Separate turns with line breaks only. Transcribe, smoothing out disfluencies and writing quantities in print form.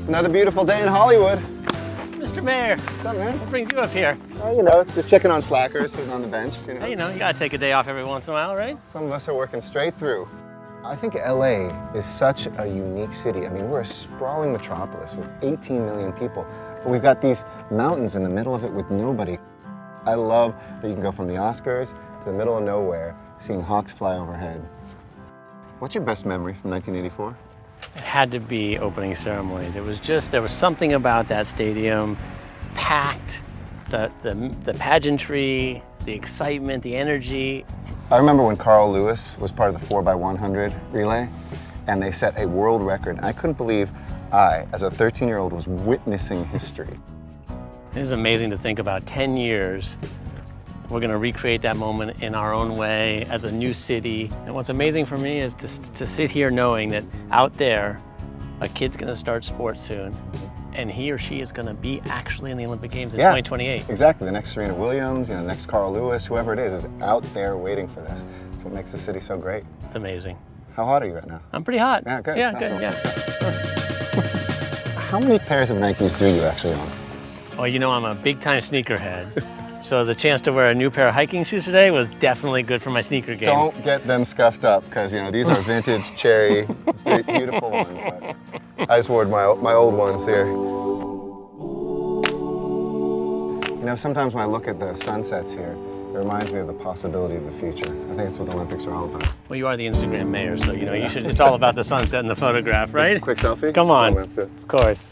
Another beautiful day in Hollywood.
Mr. Mayor.
What's up, man?
What brings you up here?
You know, just checking on slackers sitting on the bench.
Hey, you gotta take a day off every once in a while, right?
Some of us are working straight through. I think LA is such a unique city. I mean, we're a sprawling metropolis with 18 million people, but we've got these mountains in the middle of it with nobody. I love that you can go from the Oscars to the middle of nowhere, seeing hawks fly overhead. What's your best memory from 1984?
It had to be opening ceremonies. It was just, there was something about that stadium, packed, the pageantry, the excitement, the energy.
I remember when Carl Lewis was part of the 4x100 relay, and they set a world record. I couldn't believe I, as a 13-year-old, was witnessing history.
It is amazing to think about 10 years. We're going to recreate that moment in our own way as a new city. And what's amazing for me is to sit here knowing that out there, a kid's going to start sports soon, and he or she is going to be actually in the Olympic Games in 2028.
Exactly. The next Serena Williams, the next Carl Lewis, whoever it is out there waiting for this. That's what makes the city so great.
It's amazing.
How hot are you right now?
I'm pretty hot.
Yeah, good.
Yeah,
awesome.
good, yeah.
How many pairs of Nikes do you actually own?
Well, I'm a big-time sneakerhead. So the chance to wear a new pair of hiking shoes today was definitely good for my sneaker game.
Don't get them scuffed up, because these are vintage cherry, beautiful ones. But I just wore my old ones here. Sometimes when I look at the sunsets here, it reminds me of the possibility of the future. I think that's what the Olympics are all about.
Well, you are the Instagram mayor, so you should. It's all about the sunset and the photograph, right?
Quick selfie?
Come on,
Oh,
of course.